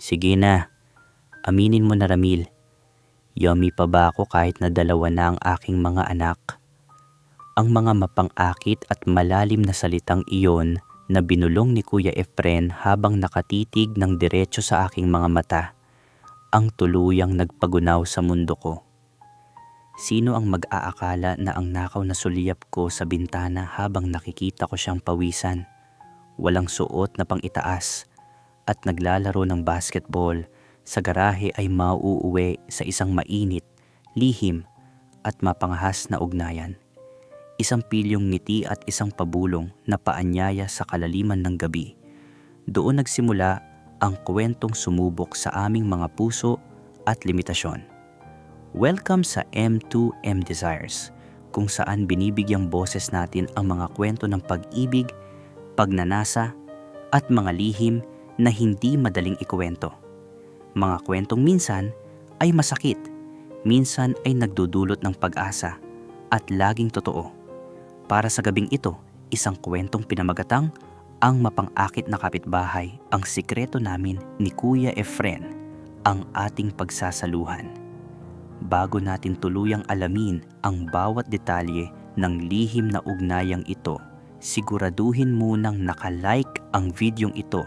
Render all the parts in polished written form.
Sige na, aminin mo na Ramil. Yummy pa ba ako kahit na dalawa na ang aking mga anak? Ang mga mapang-akit at malalim na salitang iyon na binulong ni Kuya Efren habang nakatitig ng diretso sa aking mga mata, ang tuluyang nagpagunaw sa mundo ko. Sino ang mag-aakala na ang nakaw na suliyap ko sa bintana habang nakikita ko siyang pawisan, walang suot na pang-itaas, at naglalaro ng basketball sa garahe ay mauuwi sa isang mainit, lihim at mapangahas na ugnayan. Isang pilyong ngiti at isang pabulong na paanyaya sa kalaliman ng gabi. Doon nagsimula ang kwentong sumubok sa aming mga puso at limitasyon. Welcome sa M2M Desires, kung saan binibigyang boses natin ang mga kwento ng pag-ibig, pagnanasa, at mga lihim na hindi madaling ikuwento. Mga kwentong minsan ay masakit, minsan ay nagdudulot ng pag-asa, at laging totoo. Para sa gabing ito, isang kwentong pinamagatang Ang Mapang-akit na Kapitbahay, ang sikreto namin ni Kuya Efren, ang ating pagsasaluhan. Bago natin tuluyang alamin ang bawat detalye ng lihim na ugnayang ito, siguraduhin munang nakalike ang videong ito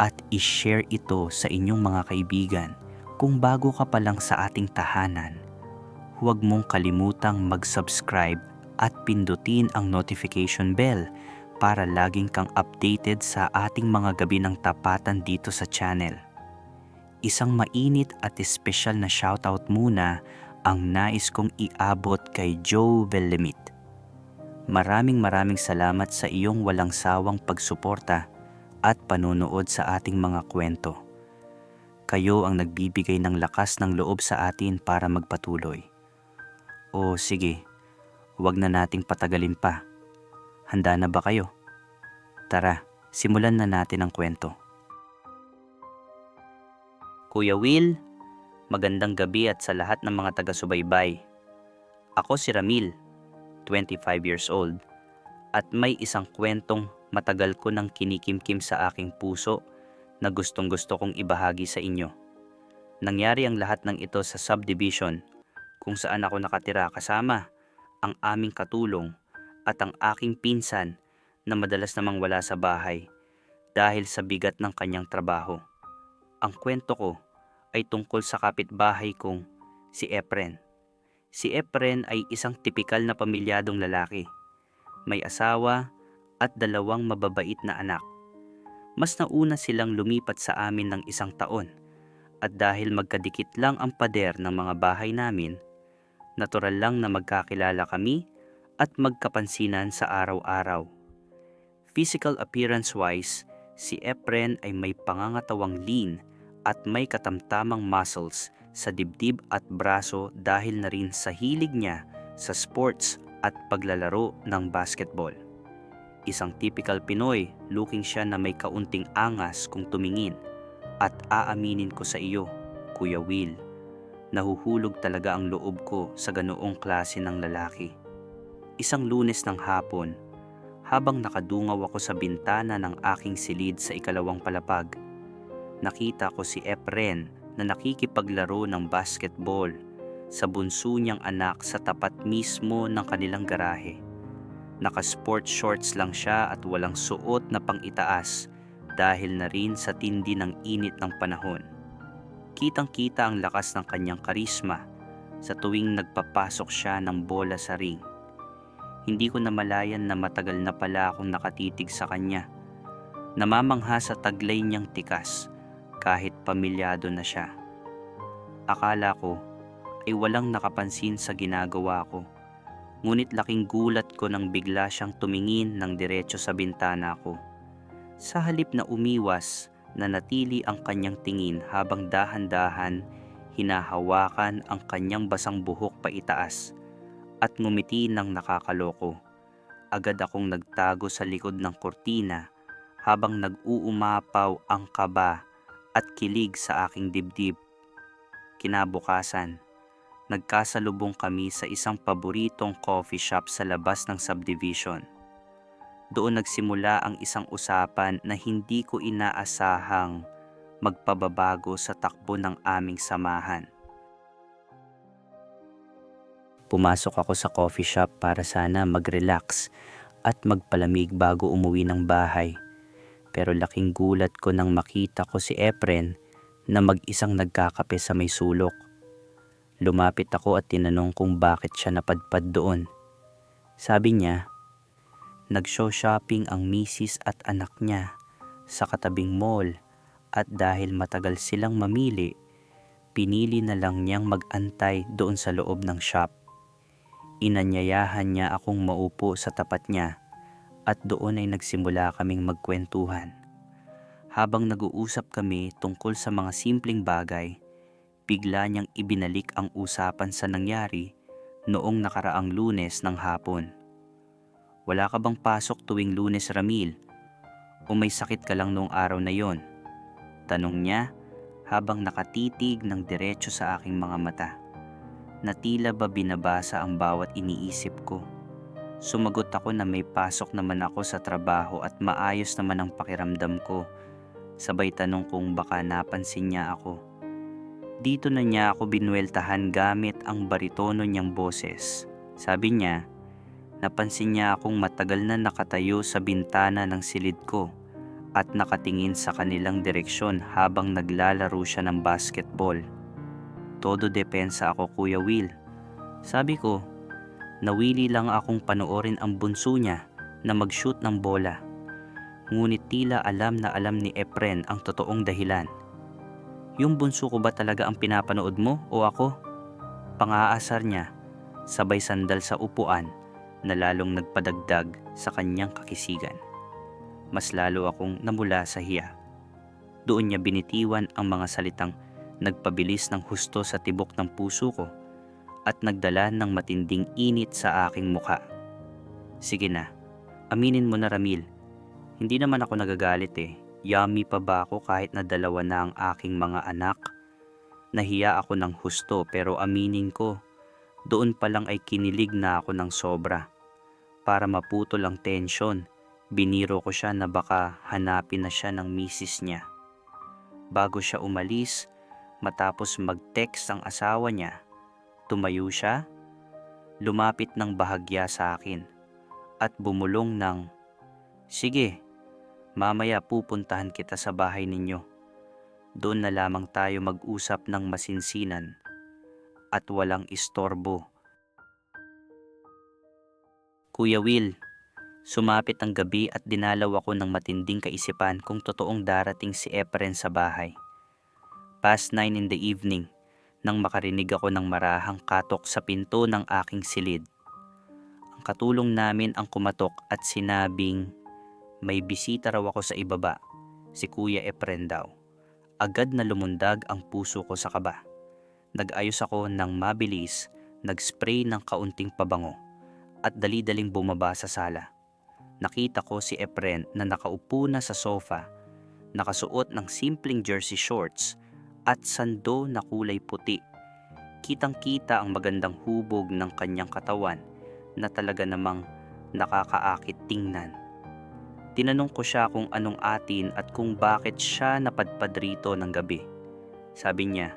at i-share ito sa inyong mga kaibigan. Kung bago ka pa lang sa ating tahanan, huwag mong kalimutang mag-subscribe at pindutin ang notification bell para laging kang updated sa ating mga gabi ng tapatan dito sa channel. Isang mainit at espesyal na shoutout muna ang nais kong iabot kay Joe Bellemit. Maraming salamat sa iyong walang sawang pagsuporta at panunood sa ating mga kwento. Kayo ang nagbibigay ng lakas ng loob sa atin para magpatuloy. O sige, huwag na nating patagalin pa. Handa na ba kayo? Tara, simulan na natin ang kwento. Kuya Will, magandang gabi at sa lahat ng mga taga-subaybay. Ako si Ramil, 25 years old, at may isang kwentong matagal ko nang kinikimkim sa aking puso na gustong-gusto kong ibahagi sa inyo. Nangyari ang lahat ng ito sa subdivision kung saan ako nakatira kasama ang aming katulong at ang aking pinsan na madalas namang wala sa bahay dahil sa bigat ng kanyang trabaho. Ang kwento ko ay tungkol sa kapitbahay kong si Efren. Si Efren ay isang tipikal na pamilyadong lalaki. May asawa at dalawang mababait na anak. Mas nauna silang lumipat sa amin ng 1 taon at dahil magkadikit lang ang pader ng mga bahay namin, natural lang na magkakilala kami at magkapansinan sa araw-araw. Physical appearance-wise, si Efren ay may pangangatawang lean at may katamtamang muscles sa dibdib at braso dahil na rin sa hilig niya sa sports at paglalaro ng basketball. Isang typical Pinoy looking siya na may kaunting angas kung tumingin, at aaminin ko sa iyo, Kuya Will, nahuhulog talaga ang loob ko sa ganoong klase ng lalaki. Isang Lunes ng hapon, habang nakadungaw ako sa bintana ng aking silid sa 2nd palapag, nakita ko si Efren na nakikipaglaro ng basketball sa bunso niyang anak sa tapat mismo ng kanilang garahe. Naka-sport shorts lang siya at walang suot na pang-itaas dahil na rin sa tindi ng init ng panahon. Kitang-kita ang lakas ng kanyang karisma sa tuwing nagpapasok siya ng bola sa ring. Hindi ko namalayan na matagal na pala akong nakatitig sa kanya. Namamangha sa taglay niyang tikas kahit pamilyado na siya. Akala ko ay walang nakapansin sa ginagawa ko. Ngunit laking gulat ko nang bigla siyang tumingin ng diretso sa bintana ko. Sa halip na umiwas, nanatili ang kanyang tingin habang dahan-dahan hinahawakan ang kanyang basang buhok paitaas at ngumiti ng nakakaloko. Agad akong nagtago sa likod ng kurtina habang nag-uumapaw ang kaba at kilig sa aking dibdib. Kinabukasan, nagkasalubong kami sa isang paboritong coffee shop sa labas ng subdivision. Doon nagsimula ang isang usapan na hindi ko inaasahang magpababago sa takbo ng aming samahan. Pumasok ako sa coffee shop para sana mag-relax at magpalamig bago umuwi ng bahay. Pero laking gulat ko nang makita ko si Efren na mag-isang nagkakape sa may sulok. Lumapit ako at tinanong kung bakit siya napadpad doon. Sabi niya, nag-show shopping ang misis at anak niya sa katabing mall at dahil matagal silang mamili, pinili na lang niyang mag-antay doon sa loob ng shop. Inanyayahan niya akong maupo sa tapat niya at doon ay nagsimula kaming magkwentuhan. Habang nag-uusap kami tungkol sa mga simpleng bagay, bigla niyang ibinalik ang usapan sa nangyari noong nakaraang Lunes ng hapon. Wala ka bang pasok tuwing Lunes, Ramil? O may sakit ka lang noong araw na yon? Tanong niya habang nakatitig ng diretso sa aking mga mata, na tila ba binabasa ang bawat iniisip ko. Sumagot ako na may pasok naman ako sa trabaho at maayos naman ang pakiramdam ko. Sabay tanong kung baka napansin niya ako. Dito na niya ako binueltahan gamit ang baritono niyang boses. Sabi niya, napansin niya akong matagal na nakatayo sa bintana ng silid ko at nakatingin sa kanilang direksyon habang naglalaro siya ng basketball. Todo depensa ako, Kuya Will. Sabi ko, nawili lang akong panoorin ang bunso niya na mag-shoot ng bola. Ngunit tila alam na alam ni Efren ang totoong dahilan. Yung bunso ko ba talaga ang pinapanood mo o ako? Pang-aasar niya, sabay sandal sa upuan na lalong nagpadagdag sa kanyang kakisigan. Mas lalo akong namula sa hiya. Doon niya binitiwan ang mga salitang nagpabilis ng husto sa tibok ng puso ko at nagdala ng matinding init sa aking mukha. Sige na, aminin mo na, Ramil. Hindi naman ako nagagalit eh. Yummy pa ba ako kahit na dalawa na ang aking mga anak? Nahiya ako ng husto pero aminin ko, doon pa lang ay kinilig na ako ng sobra. Para maputol ang tensyon, biniro ko siya na baka hanapin na siya ng misis niya. Bago siya umalis, matapos mag-text ang asawa niya, tumayo siya, lumapit ng bahagya sa akin, at bumulong ng, "Sige, mamaya pupuntahan kita sa bahay ninyo. Doon na lamang tayo mag-usap ng masinsinan at walang istorbo." Kuya Will, sumapit ang gabi at dinalaw ako ng matinding kaisipan kung totoong darating si Efren sa bahay. Past 9 in the evening, nang makarinig ako ng marahang katok sa pinto ng aking silid. Ang katulong namin ang kumatok at sinabing may bisita raw ako sa ibaba, si Kuya Efren daw. Agad na lumundag ang puso ko sa kaba. Nag-ayos ako ng mabilis, nag-spray ng kaunting pabango, at dali-daling bumaba sa sala. Nakita ko si Efren na nakaupo na sa sofa, nakasuot ng simpleng jersey shorts at sando na kulay puti. Kitang-kita ang magandang hubog ng kanyang katawan na talaga namang nakakaakit tingnan. Tinanong ko siya kung anong atin at kung bakit siya napadpad rito ng gabi. Sabi niya,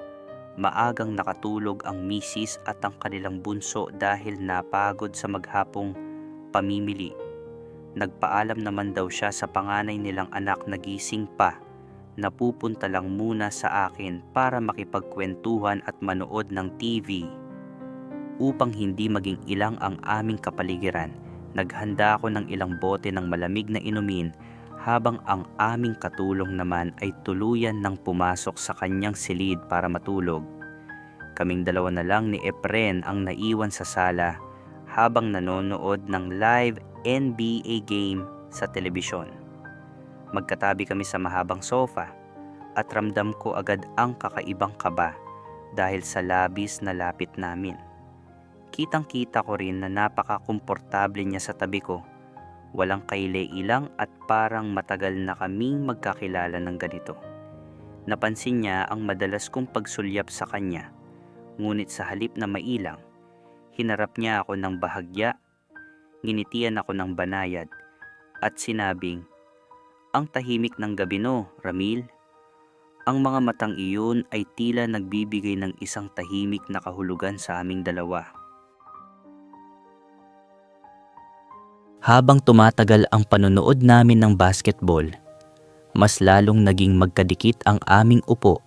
maagang nakatulog ang misis at ang kanilang bunso dahil napagod sa maghapong pamimili. Nagpaalam naman daw siya sa panganay nilang anak na gising pa, na pupunta lang muna sa akin para makipagkwentuhan at manood ng TV. Upang hindi maging ilang ang aming kapaligiran, naghanda ako ng ilang bote ng malamig na inumin habang ang aming katulong naman ay tuluyan ng pumasok sa kanyang silid para matulog. Kaming dalawa na lang ni Efren ang naiwan sa sala habang nanonood ng live NBA game sa telebisyon. Magkatabi kami sa mahabang sofa at ramdam ko agad ang kakaibang kaba dahil sa labis na lapit namin. Kitang-kita ko rin na napaka-komportable niya sa tabi ko. Walang kaile-ilang at parang matagal na kaming magkakilala ng ganito. Napansin niya ang madalas kong pagsulyap sa kanya, ngunit sa halip na mailang, hinarap niya ako ng bahagya, nginitian ako ng banayad, at sinabing, "Ang tahimik ng gabi no, Ramil." Ang mga matang iyon ay tila nagbibigay ng isang tahimik na kahulugan sa aming dalawa. Habang tumatagal ang panonood namin ng basketball, mas lalong naging magkadikit ang aming upo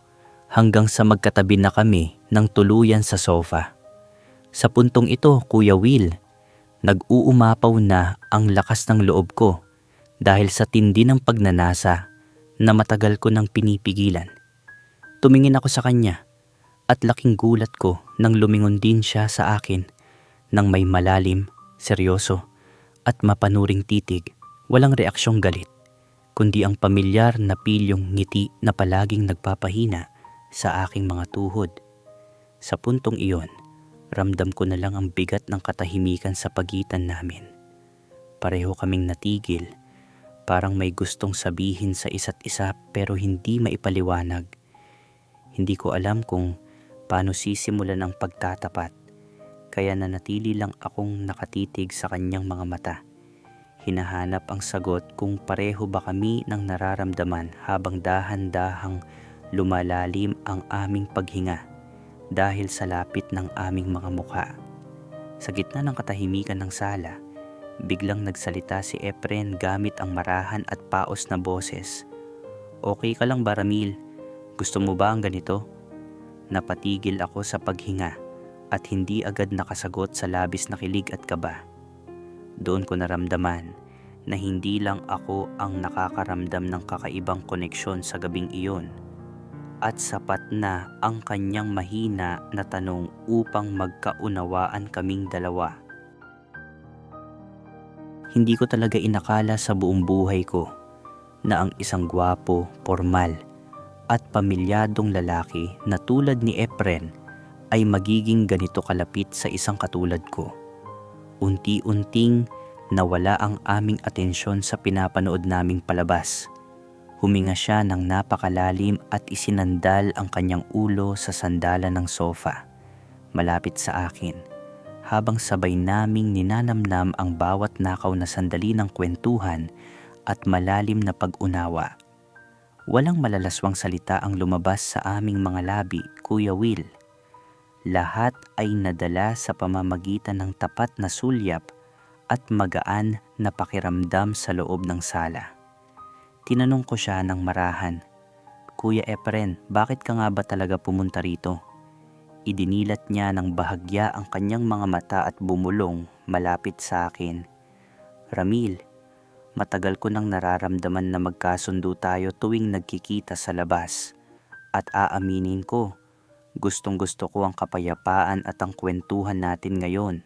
hanggang sa magkatabi na kami ng tuluyan sa sofa. Sa puntong ito, Kuya Will, nag-uumapaw na ang lakas ng loob ko dahil sa tindi ng pagnanasa na matagal ko nang pinipigilan. Tumingin ako sa kanya at laking gulat ko nang lumingon din siya sa akin nang may malalim, seryoso at mapanuring titig. Walang reaksyong galit, kundi ang pamilyar na pilyong ngiti na palaging nagpapahina sa aking mga tuhod. Sa puntong iyon, ramdam ko na lang ang bigat ng katahimikan sa pagitan namin. Pareho kaming natigil, parang may gustong sabihin sa isa't isa pero hindi maipaliwanag. Hindi ko alam kung paano sisimulan ang pagtatapat, kaya nanatili lang akong nakatitig sa kanyang mga mata. Hinahanap ang sagot kung pareho ba kami ng nararamdaman habang dahan-dahang lumalalim ang aming paghinga dahil sa lapit ng aming mga mukha. Sa gitna ng katahimikan ng sala, biglang nagsalita si Efren gamit ang marahan at paos na boses. "Okay ka lang ba, Ramil? Gusto mo ba ang ganito?" Napatigil ako sa paghinga at hindi agad nakasagot sa labis na kilig at kaba. Doon ko naramdaman na hindi lang ako ang nakakaramdam ng kakaibang koneksyon sa gabing iyon, at sapat na ang kanyang mahina na tanong upang magkaunawaan kaming dalawa. Hindi ko talaga inakala sa buong buhay ko na ang isang gwapo, formal at pamilyadong lalaki na tulad ni Efren ay magiging ganito kalapit sa isang katulad ko. Unti-unting nawala ang aming atensyon sa pinapanood naming palabas. Huminga siya ng napakalalim at isinandal ang kanyang ulo sa sandalan ng sofa, malapit sa akin, habang sabay naming ninanamnam ang bawat nakaw na sandali ng kwentuhan at malalim na pag-unawa. Walang malalaswang salita ang lumabas sa aming mga labi, Kuya Will. Lahat ay nadala sa pamamagitan ng tapat na sulyap at magaan na pakiramdam sa loob ng sala. Tinanong ko siya ng marahan, "Kuya Efren, bakit ka nga ba talaga pumunta rito?" Idinilat niya ng bahagya ang kanyang mga mata at bumulong malapit sa akin. "Ramil, matagal ko nang nararamdaman na magkasundo tayo tuwing nagkikita sa labas. At aaminin ko, gustong-gusto ko ang kapayapaan at ang kwentuhan natin ngayon.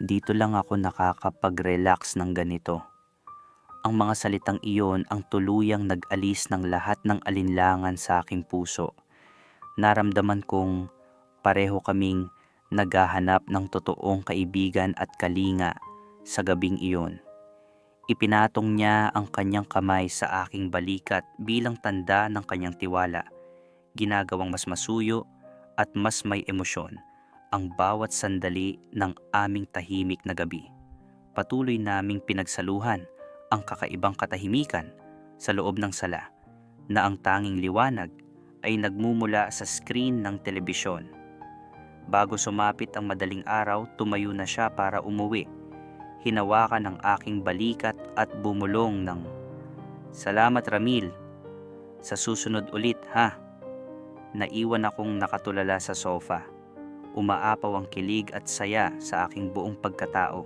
Dito lang ako nakakapag-relax ng ganito." Ang mga salitang iyon ang tuluyang nag-alis ng lahat ng alinlangan sa aking puso. Naramdaman kong pareho kaming naghahanap ng totoong kaibigan at kalinga sa gabing iyon. Ipinatong niya ang kanyang kamay sa aking balikat bilang tanda ng kanyang tiwala, ginagawang mas masuyo at mas may emosyon ang bawat sandali ng aming tahimik na gabi. Patuloy naming pinagsaluhan ang kakaibang katahimikan sa loob ng sala na ang tanging liwanag ay nagmumula sa screen ng telebisyon. Bago sumapit ang madaling araw, tumayo na siya para umuwi. Hinawakan ang aking balikat at bumulong ng, "Salamat, Ramil. Sa susunod ulit, ha?" Naiwan akong nakatulala sa sofa. Umaapaw ang kilig at saya sa aking buong pagkatao.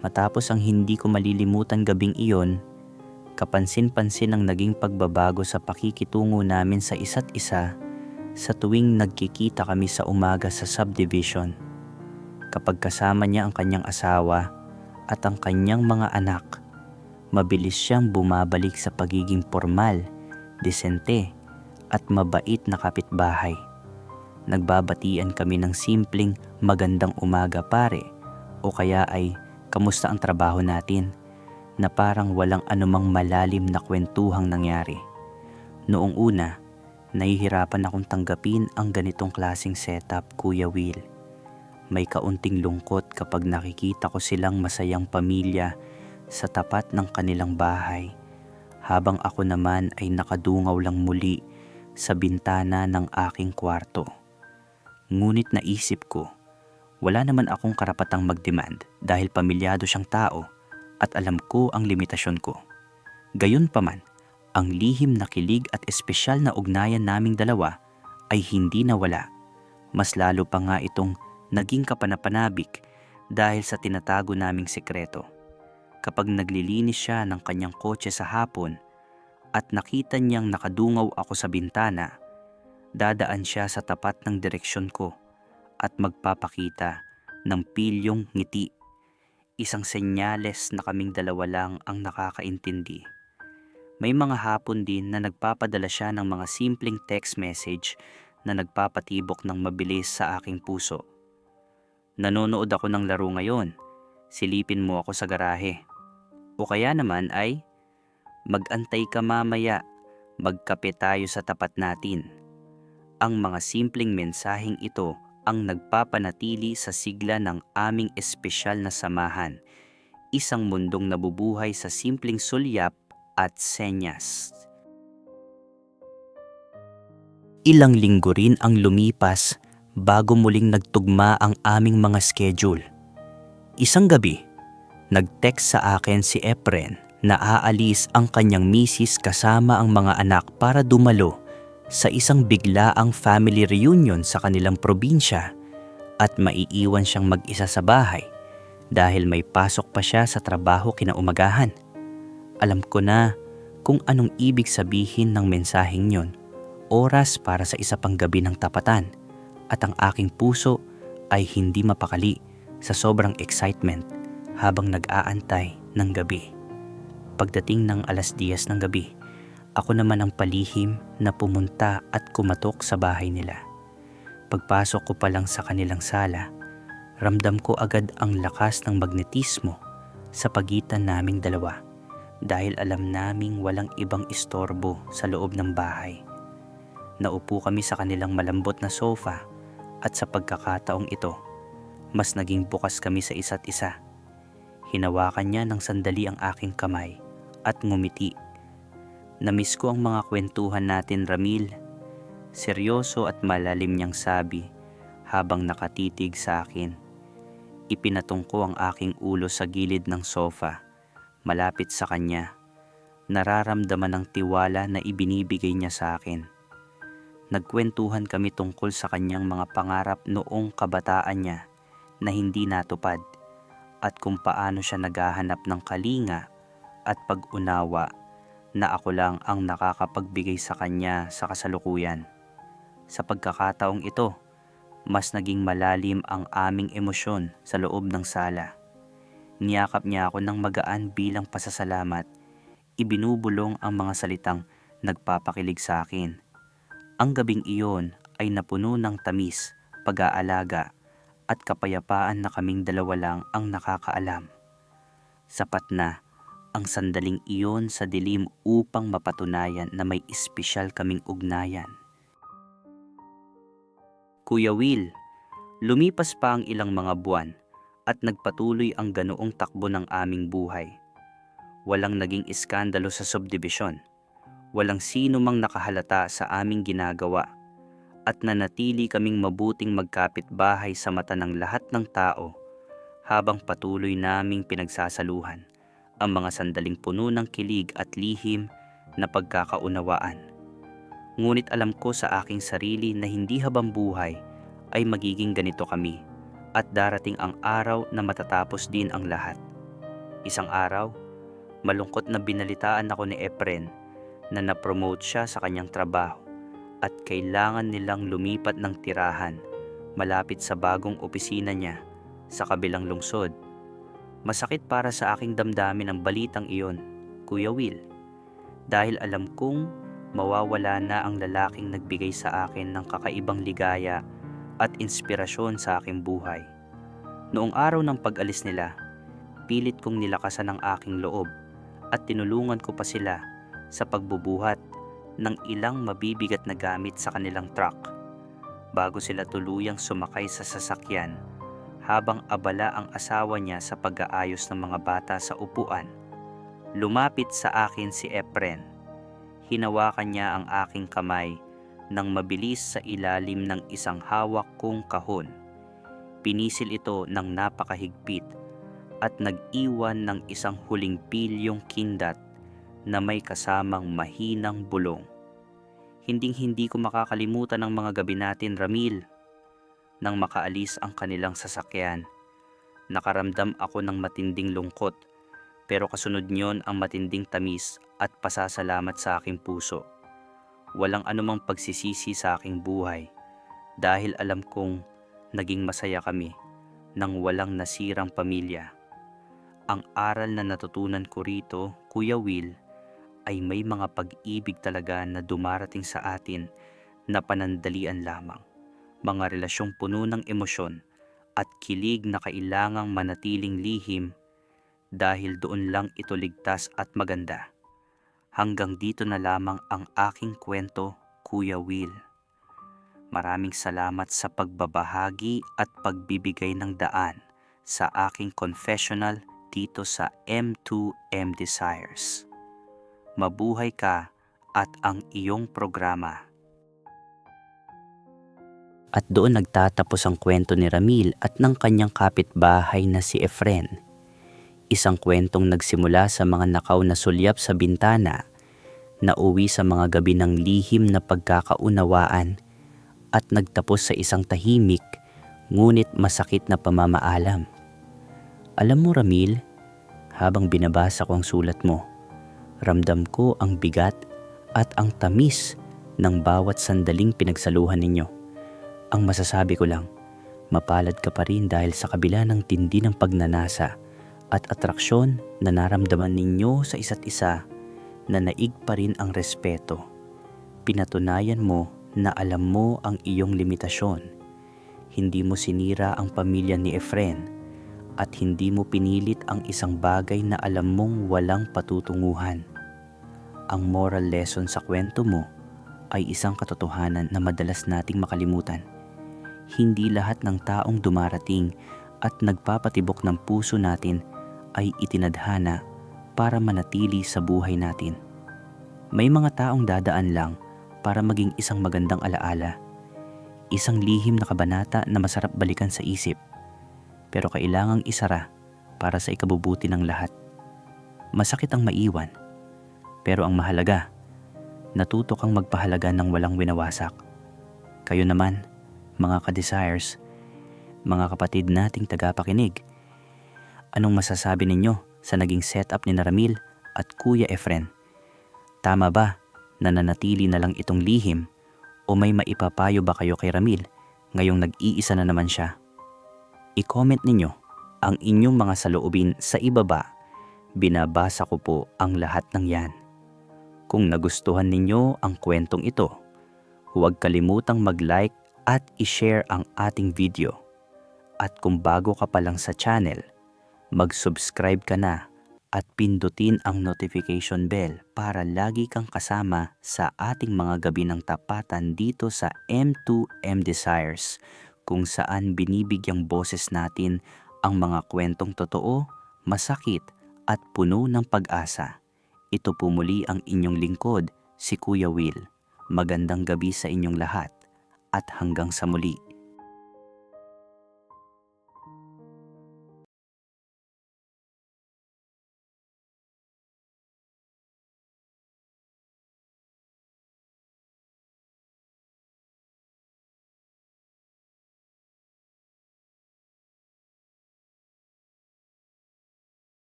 Matapos ang hindi ko malilimutan gabing iyon, kapansin-pansin ang naging pagbabago sa pakikitungo namin sa isa't isa sa tuwing nagkikita kami sa umaga sa subdivision. Kapag kasama niya ang kanyang asawa at ang kanyang mga anak, mabilis siyang bumabalik sa pagiging formal, disente at mabait na kapitbahay. Nagbabatian kami ng simpleng "magandang umaga pare" o kaya ay "kamusta ang trabaho natin?" na parang walang anumang malalim na kwentuhang nangyari. Noong una, nahihirapan akong tanggapin ang ganitong klaseng setup, Kuya Will. May kaunting lungkot kapag nakikita ko silang masayang pamilya sa tapat ng kanilang bahay, habang ako naman ay nakadungaw lang muli sa bintana ng aking kwarto. Ngunit naisip ko, wala naman akong karapatang mag-demand dahil pamilyado siyang tao at alam ko ang limitasyon ko. Gayunpaman, ang lihim na kilig at espesyal na ugnayan naming dalawa ay hindi nawala. Mas lalo pa nga itong naging kapanapanabik dahil sa tinatago naming sekreto. Kapag naglilinis siya ng kanyang kotse sa hapon at nakita niyang nakadungaw ako sa bintana, dadaan siya sa tapat ng direksyon ko at magpapakita ng pilyong ngiti. Isang senyales na kaming dalawa lang ang nakakaintindi. May mga hapon din na nagpapadala siya ng mga simpleng text message na nagpapatibok ng mabilis sa aking puso. Nanonood ako ng laro ngayon, silipin mo ako sa garahe. O kaya naman ay, mag-antay ka mamaya, magkape tayo sa tapat natin. Ang mga simpleng mensaheng ito ang nagpapanatili sa sigla ng aming espesyal na samahan, isang mundong nabubuhay sa simpleng sulyap at senyas. Ilang linggo rin ang lumipas bago muling nagtugma ang aming mga schedule. Isang gabi, nag-text sa akin si Efren na aalis ang kanyang misis kasama ang mga anak para dumalo sa isang biglaang family reunion sa kanilang probinsya at maiiwan siyang mag-isa sa bahay dahil may pasok pa siya sa trabaho kinaumagahan. Alam ko na kung anong ibig sabihin ng mensaheng yon, oras para sa isa pang gabi ng tapatan, at ang aking puso ay hindi mapakali sa sobrang excitement habang nag-aantay ng gabi. Pagdating ng 10:00 ng gabi, ako naman ang palihim na pumunta at kumatok sa bahay nila. Pagpasok ko pa lang sa kanilang sala, ramdam ko agad ang lakas ng magnetismo sa pagitan naming dalawa dahil alam naming walang ibang istorbo sa loob ng bahay. Naupo kami sa kanilang malambot na sofa at sa pagkakataong ito, mas naging bukas kami sa isa't isa. Hinawakan niya ng sandali ang aking kamay at ngumiti. Namiss ko ang mga kwentuhan natin, Ramil. Seryoso at malalim niyang sabi habang nakatitig sa akin. Ipinatong ko ang aking ulo sa gilid ng sofa, malapit sa kanya. Nararamdaman ang tiwala na ibinibigay niya sa akin. Nagkwentuhan kami tungkol sa kanyang mga pangarap noong kabataan niya na hindi natupad at kung paano siya naghahanap ng kalinga at pag-unawa na ako lang ang nakakapagbigay sa kanya sa kasalukuyan. Sa pagkakataong ito, mas naging malalim ang aming emosyon sa loob ng sala. Niyakap niya ako ng magaan bilang pasasalamat. Ibinubulong ang mga salitang nagpapakilig sa akin. Ang gabing iyon ay napuno ng tamis, pag-aalaga at kapayapaan na kaming dalawa lang ang nakakaalam. Sapat na ang sandaling iyon sa dilim upang mapatunayan na may espesyal kaming ugnayan. Kuya Will, lumipas pa ang ilang mga buwan at nagpatuloy ang ganoong takbo ng aming buhay. Walang naging iskandalo sa subdivision. Walang sino mang nakahalata sa aming ginagawa at nanatili kaming mabuting magkapit-bahay sa mata ng lahat ng tao habang patuloy naming pinagsasaluhan ang mga sandaling puno ng kilig at lihim na pagkakaunawaan. Ngunit alam ko sa aking sarili na hindi habang buhay ay magiging ganito kami at darating ang araw na matatapos din ang lahat. Isang araw, malungkot na binalitaan ako ni Efren na na-promote siya sa kanyang trabaho at kailangan nilang lumipat ng tirahan malapit sa bagong opisina niya sa kabilang lungsod. Masakit para sa aking damdamin ang balitang iyon, Kuya Will, dahil alam kong mawawala na ang lalaking nagbigay sa akin ng kakaibang ligaya at inspirasyon sa aking buhay. Noong araw ng pag-alis nila, pilit kong nilakasan ang aking loob at tinulungan ko pa sila sa pagbubuhat ng ilang mabibigat na gamit sa kanilang truck bago sila tuluyang sumakay sa sasakyan habang abala ang asawa niya sa pag-aayos ng mga bata sa upuan. Lumapit sa akin si Efren. Hinawakan niya ang aking kamay nang mabilis sa ilalim ng isang hawak kong kahon. Pinisil ito ng napakahigpit at nag-iwan ng isang huling pilyong kindat na may kasamang mahinang bulong. Hinding-hindi ko makakalimutan ang mga gabi natin, Ramil. Nang makaalis ang kanilang sasakyan, nakaramdam ako ng matinding lungkot, pero kasunod niyon ang matinding tamis at pasasalamat sa aking puso. Walang anumang pagsisisi sa aking buhay dahil alam kong naging masaya kami nang walang nasirang pamilya. Ang aral na natutunan ko rito, Kuya Will, ay may mga pag-ibig talaga na dumarating sa atin na panandalian lamang. Mga relasyong puno ng emosyon at kilig na kailangang manatiling lihim dahil doon lang ito ligtas at maganda. Hanggang dito na lamang ang aking kwento, Kuya Will. Maraming salamat sa pagbabahagi at pagbibigay ng daan sa aking confessional dito sa M2M Desires. Mabuhay ka at ang iyong programa. At doon nagtatapos ang kwento ni Ramil at ng kanyang kapitbahay na si Efren. Isang kwentong nagsimula sa mga nakaw na sulyap sa bintana, nauwi sa mga gabi ng lihim na pagkakaunawaan, at nagtapos sa isang tahimik ngunit masakit na pamamaalam. Alam mo, Ramil, habang binabasa ko ang sulat mo, ramdam ko ang bigat at ang tamis ng bawat sandaling pinagsaluhan ninyo. Ang masasabi ko lang, mapalad ka pa rin dahil sa kabila ng tindi ng pagnanasa at atraksyon na naramdaman ninyo sa isa't isa, na naig pa rin ang respeto. Pinatunayan mo na alam mo ang iyong limitasyon. Hindi mo sinira ang pamilya ni Efren at hindi mo pinilit ang isang bagay na alam mong walang patutunguhan. Ang moral lesson sa kwento mo ay isang katotohanan na madalas nating makalimutan. Hindi lahat ng taong dumarating at nagpapatibok ng puso natin ay itinadhana para manatili sa buhay natin. May mga taong dadaan lang para maging isang magandang alaala, isang lihim na kabanata na masarap balikan sa isip, pero kailangang isara para sa ikabubuti ng lahat. Masakit ang maiwan, pero ang mahalaga, natuto kang magpahalaga ng walang winawasak. Kayo naman, mga ka-desires, mga kapatid nating tagapakinig, anong masasabi ninyo sa naging setup ni Ramil at Kuya Efren? Tama ba na nanatili na lang itong lihim o may maipapayo ba kayo kay Ramil ngayong nag-iisa na naman siya? I-comment ninyo ang inyong mga saloobin sa ibaba. Binabasa ko po ang lahat ng yan. Kung nagustuhan ninyo ang kwentong ito, huwag kalimutang mag-like at i-share ang ating video. At kung bago ka pa lang sa channel, mag-subscribe ka na at pindutin ang notification bell para lagi kang kasama sa ating mga gabi ng tapatan dito sa M2M Desires, kung saan binibigyang boses natin ang mga kwentong totoo, masakit at puno ng pag-asa. Ito po muli ang inyong lingkod, si Kuya Will. Magandang gabi sa inyong lahat at hanggang sa muli.